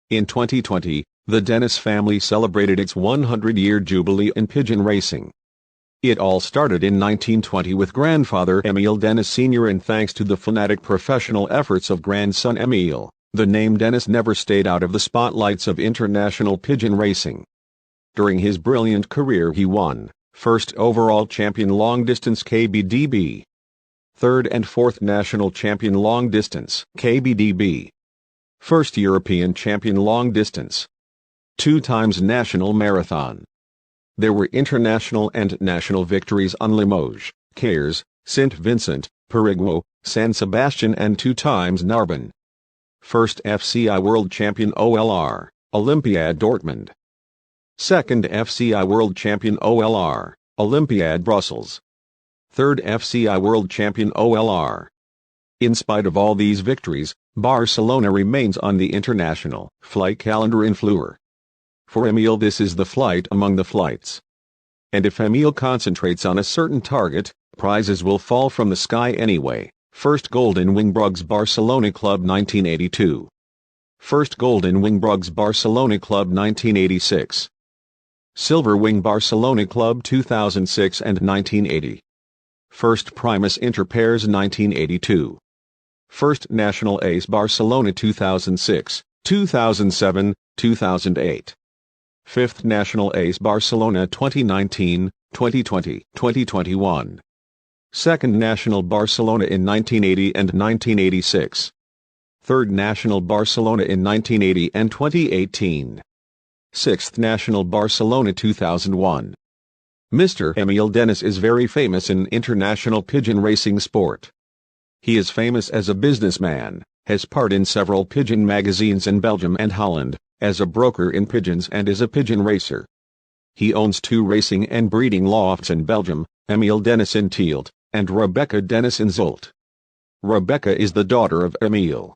In 2020, the Dennis family celebrated its 100-year jubilee in pigeon racing. It all started in 1920 with grandfather Emil Dennis Sr. and thanks to the fanatic professional efforts of grandson Emil, the name Dennis never stayed out of the spotlights of international pigeon racing. During his brilliant career he won, first overall champion long distance KBDB, third and fourth national champion long distance KBDB, first European champion long distance, 2 times national marathon. There were international and national victories on Limoges, Caires, St. Vincent, Périgueux, San Sebastian and 2 times Narbonne. First FCI World Champion OLR, Olympiad Dortmund. Second FCI World Champion OLR, Olympiad Brussels. Third FCI World Champion OLR. In spite of all these victories, Barcelona remains on the international flight calendar in Fleur. For Emil this is the flight among the flights. And if Emil concentrates on a certain target, prizes will fall from the sky anyway. First Golden Wing Bruges Barcelona Club 1982. First Golden Wing Bruges Barcelona Club 1986. Silver Wing Barcelona Club 2006 and 1980. First Primus Inter Pairs 1982. First National Ace Barcelona 2006, 2007, 2008. Fifth National Ace Barcelona 2019, 2020, 2021. Second National Barcelona in 1980 and 1986. Third National Barcelona in 1980 and 2018. Sixth National Barcelona 2001. Mr. Emil Dennis is very famous in international pigeon racing sport. He is famous as a businessman, has part in several pigeon magazines in Belgium and Holland, as a broker in pigeons and is a pigeon racer. He owns 2 racing and breeding lofts in Belgium, Emil Dennis in Tielt, and Rebecca Dennis in Zult. Rebecca is the daughter of Emil.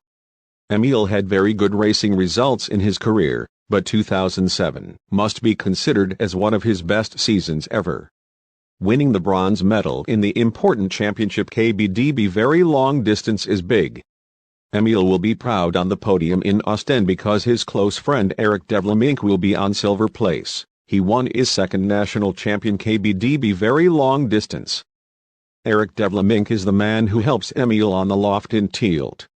Emil had very good racing results in his career, but 2007 must be considered as one of his best seasons ever. Winning the bronze medal in the important championship KBDB very long distance is big. Emil will be proud on the podium in Ostend because his close friend Eric de Vlaeminck will be on silver place. He won his second national champion KBDB very long distance. Eric de Vlaeminck is the man who helps Emil on the loft in Tielt.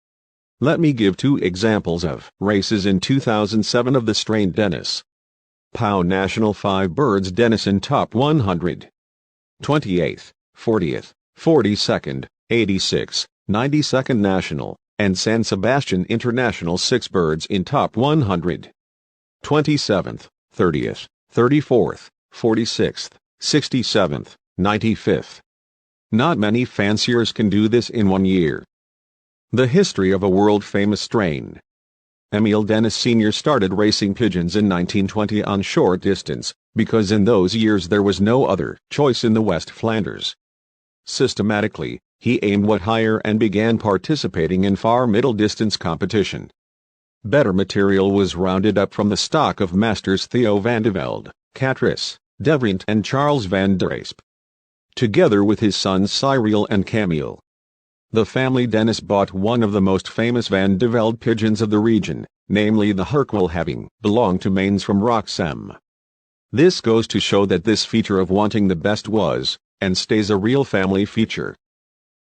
Let me give 2 examples of races in 2007 of the strain Dennis. Pau National 5 birds Dennis in top 100. 28th, 40th, 42nd, 86, 92nd National, and San Sebastian International 6 birds in top 100. 27th, 30th, 34th, 46th, 67th, 95th. Not many fanciers can do this in 1 year. The history of a world-famous strain. Emil Dennis Sr. started racing pigeons in 1920 on short distance, because in those years there was no other choice in the West Flanders. Systematically, he aimed what higher and began participating in far middle distance competition. Better material was rounded up from the stock of masters Theo van de Velde, Catrice, De Vriend and Charles van der Asp, together with his sons Cyril and Camille. The family Dennis bought one of the most famous Van de Velde pigeons of the region, namely the Hercule having belonged to Mainz from Roxem. This goes to show that this feature of wanting the best was, and stays a real family feature.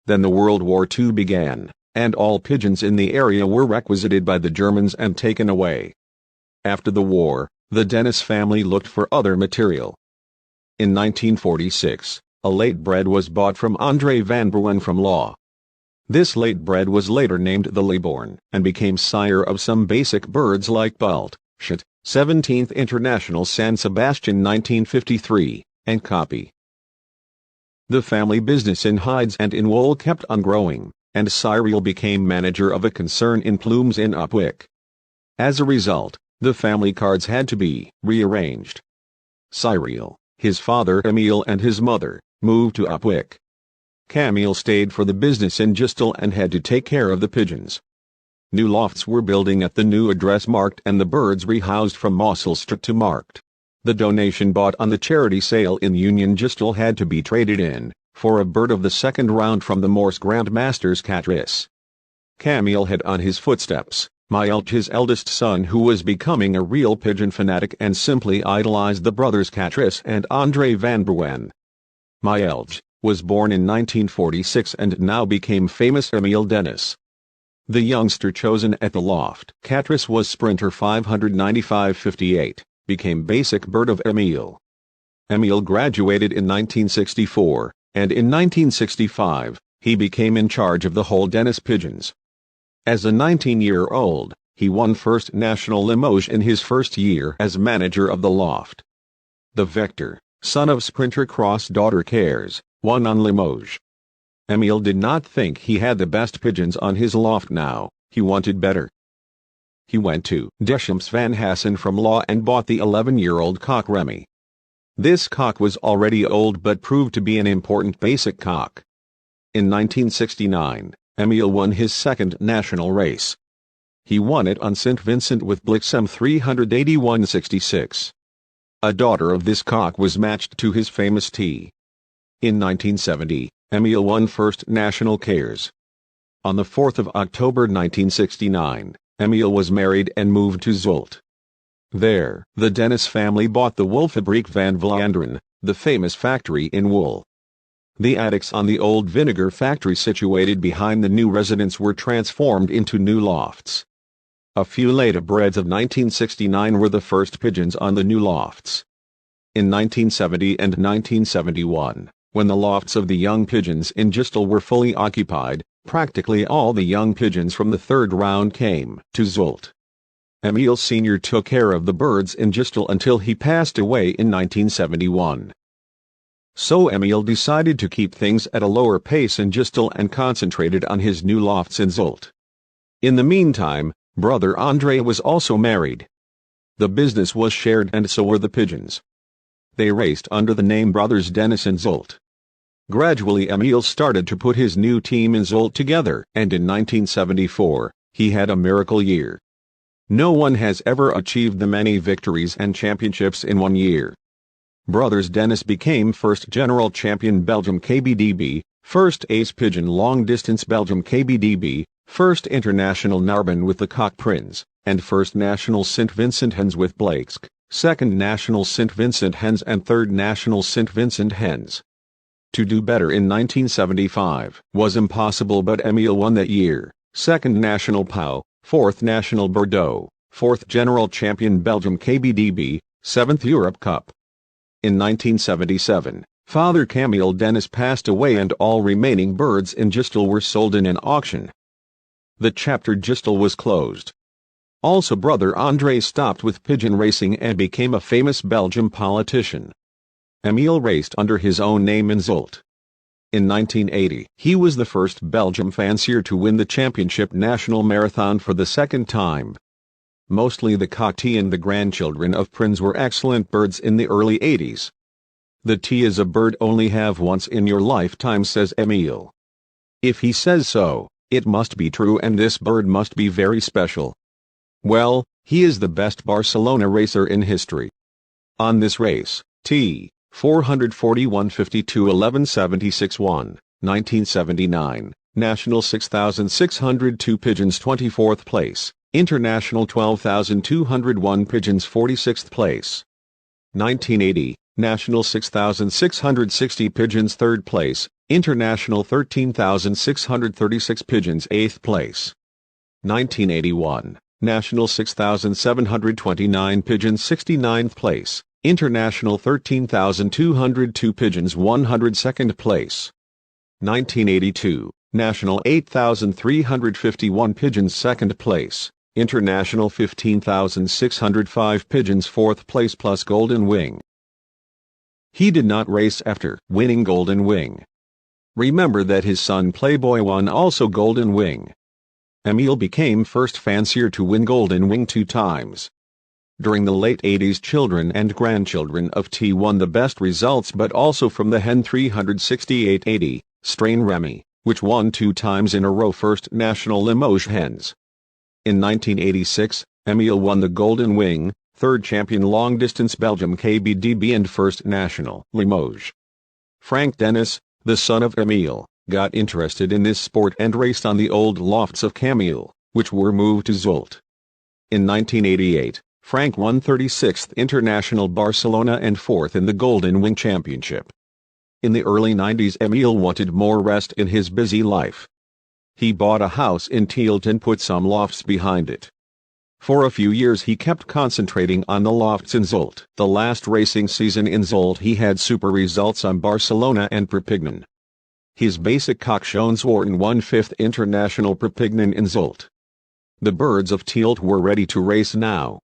Then the World War II began, and all pigeons in the area were requisited by the Germans and taken away. After the war, the Dennis family looked for other material. In 1946, a late bred was bought from André van Bruin from Law. This late bred was later named the Leborn and became sire of some basic birds like Bult, Schut, 17th International San Sebastian 1953, and Copy. The family business in hides and in wool kept on growing, and Cyril became manager of a concern in plumes in Upwick. As a result, the family cards had to be rearranged. Cyril, his father Emil and his mother, moved to Upwick. Camille stayed for the business in Gistel and had to take care of the pigeons. New lofts were building at the new address marked and the birds rehoused from Mossel Street to marked. The donation bought on the charity sale in Union Gistel had to be traded in for a bird of the second round from the Morse Grandmasters Catrice. Camille had on his footsteps, Mijelj, his eldest son, who was becoming a real pigeon fanatic and simply idolized the brothers Katris and André van Beuwen. Mijelj was born in 1946 and now became famous Emil Dennis. The youngster chosen at the loft. Katris was sprinter 595-58, became basic bird of Emil. Emil graduated in 1964, and in 1965, he became in charge of the whole Dennis pigeons. As a 19-year-old, he won first national Limoges in his first year as manager of the loft. The Vector, son of sprinter Cross daughter Cares, won on Limoges. Emil did not think he had the best pigeons on his loft now, he wanted better. He went to Deschamps Van Hassen from Law and bought the 11-year-old cock Remy. This cock was already old but proved to be an important basic cock. In 1969, Emil won his second national race. He won it on St. Vincent with Blixem 381-66. A daughter of this cock was matched to his famous T. In 1970, Emil won first national Cares. On the 4th of October 1969, Emil was married and moved to Zult. There, the Dennis family bought the Woolfabriek van Vlaanderen, the famous factory in wool. The attics on the old vinegar factory situated behind the new residence were transformed into new lofts. A few later breds of 1969 were the first pigeons on the new lofts. In 1970 and 1971, when the lofts of the young pigeons in Gistel were fully occupied, practically all the young pigeons from the third round came to Zult. Emil Sr. took care of the birds in Gistel until he passed away in 1971. So Emil decided to keep things at a lower pace in Gistel and concentrated on his new lofts in Zult. In the meantime, brother André was also married. The business was shared and so were the pigeons. They raced under the name Brothers Dennis in Zult. Gradually Emil started to put his new team in Zult together, and in 1974, he had a miracle year. No one has ever achieved the many victories and championships in one year. Brothers Dennis became first General Champion Belgium KBDB, first Ace Pigeon Long Distance Belgium KBDB, first International Narbonne with the Cock Prince, and first National St. Vincent Hens with Blakesk, second National St. Vincent Hens and third National St. Vincent Hens. To do better in 1975 was impossible, but Emil won that year, second National Pau, fourth National Bordeaux, fourth General Champion Belgium KBDB, seventh Europe Cup. In 1977, Father Camille Dennis passed away and all remaining birds in Gistel were sold in an auction. The chapter Gistel was closed. Also brother André stopped with pigeon racing and became a famous Belgian politician. Emil raced under his own name in Zult. In 1980, he was the first Belgian fancier to win the championship national marathon for the second time. Mostly the cock T and the grandchildren of Prince were excellent birds in the early 80s. The T is a bird only have once in your lifetime, says Emil. If he says so, it must be true and this bird must be very special. Well, he is the best Barcelona racer in history. On this race, T. 441-52-11-76-1, 1979, National 6,602 pigeons 24th place, International 12,201 pigeons 46th place. 1980, National 6,660 pigeons 3rd place, International 13,636 pigeons 8th place. 1981, National 6,729 pigeons 69th place, International 13,202 pigeons 102nd place. 1982, National 8,351 pigeons 2nd place, International 15,605 pigeons 4th place plus Golden Wing. He did not race after winning Golden Wing. Remember that his son Playboy won also Golden Wing. Emil became first fancier to win Golden Wing 2 times. During the late 80s, children and grandchildren of T won the best results, but also from the hen 368-80, strain Remy, which won 2 times in a row first national Limoges hens. In 1986, Emil won the Golden Wing, 3rd champion long distance Belgium KBDB and 1st national Limoges. Frank Dennis, the son of Emil, got interested in this sport and raced on the old lofts of Camille, which were moved to Zult. In 1988, Frank won 36th International Barcelona and 4th in the Golden Wing Championship. In the early 90s, Emil wanted more rest in his busy life. He bought a house in Tielt and put some lofts behind it. For a few years he kept concentrating on the lofts in Zult. The last racing season in Zult he had super results on Barcelona and Perpignan. His basic Cockshonsworten won 5th International Perpignan in Zult. The birds of Tielt were ready to race now.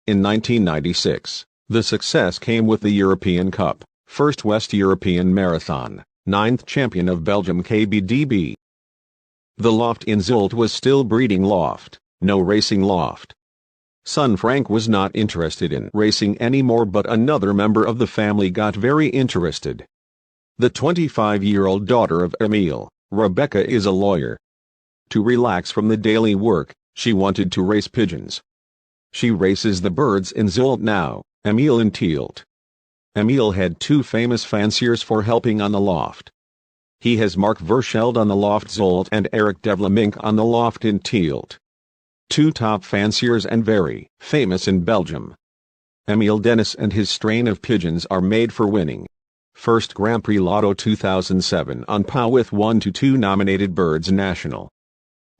In 1996, the success came with the European Cup, first West European Marathon, 9th champion of Belgium KBDB. The loft in Zult was still breeding loft, no racing loft. Son Frank was not interested in racing anymore, but another member of the family got very interested. The 25-year-old daughter of Emil, Rebecca, is a lawyer. To relax from the daily work, she wanted to race pigeons. She races the birds in Zult now, Emil in Tielt. Emil had two famous fanciers for helping on the loft. He has Mark Verscheld on the loft Zult and Eric Devlemink on the loft in Tielt. Two top fanciers and very famous in Belgium. Emil Dennis and his strain of pigeons are made for winning. First Grand Prix Lotto 2007 on POW with 1 to 2 nominated birds national.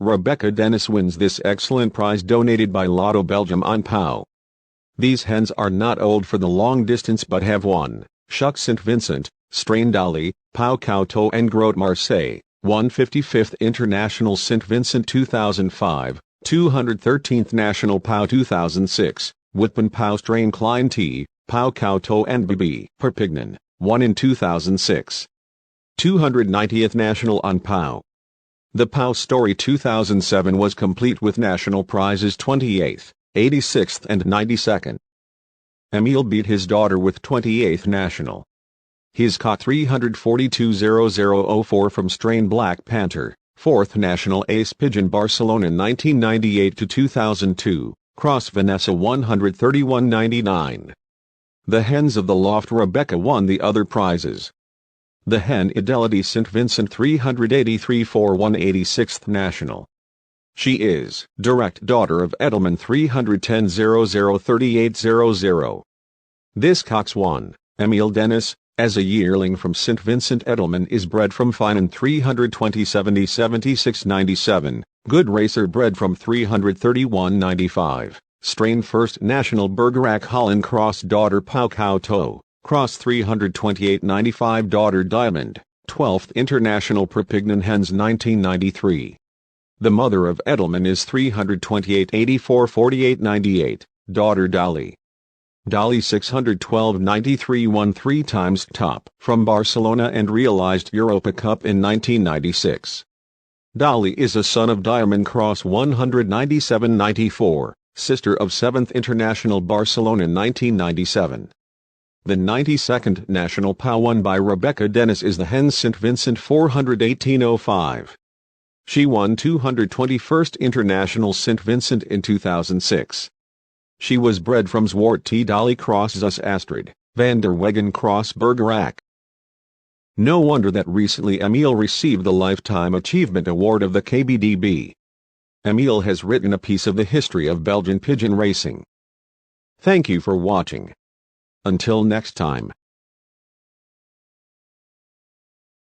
Rebecca Dennis wins this excellent prize donated by Lotto Belgium on POW. These hens are not old for the long distance but have won Chuck St. Vincent, Strain Dolly, Pau Cauto and Grote Marseille, 155th International St. Vincent 2005, 213th National POW 2006, Whitman POW Strain Klein T, Pau Cauto and BB Perpignan, 1 in 2006. 290th National on POW. The POW Story 2007 was complete with national prizes 28th, 86th and 92nd. Emil beat his daughter with 28th National. His cock 342.0004 from Strain Black Panther, 4th National Ace Pigeon Barcelona 1998 to 2002, Cross Vanessa 131.99. The hens of the loft Rebecca won the other prizes. The hen Idelity St. Vincent 383.41 186th National. She is direct daughter of Edelman 310.0038.00. This cock's won, Emil Dennis, as a yearling from St. Vincent. Edelman is bred from Finan 320.70.76.97, good racer bred from 331.95, strain First National Bergerac Holland Cross daughter Pau Cauto, Cross 328.95 daughter Diamond, 12th International Perpignan hens 1993. The mother of Edelman is 328.84.48.98, daughter Dolly. Dolly 612.93 won 3 times top from Barcelona and realized Europa Cup in 1996. Dolly is a son of Diamond Cross 197.94, sister of 7th International Barcelona 1997. The 92nd National POW won by Rebecca Dennis is the hen St. Vincent 418.05. She won 221st International St. Vincent in 2006. She was bred from Zwart T. Dolly Cross Zus Astrid, van der Wegen Cross Bergerac. No wonder that recently Emil received the Lifetime Achievement Award of the KBDB. Emil has written a piece of the history of Belgian pigeon racing. Thank you for watching. Until next time.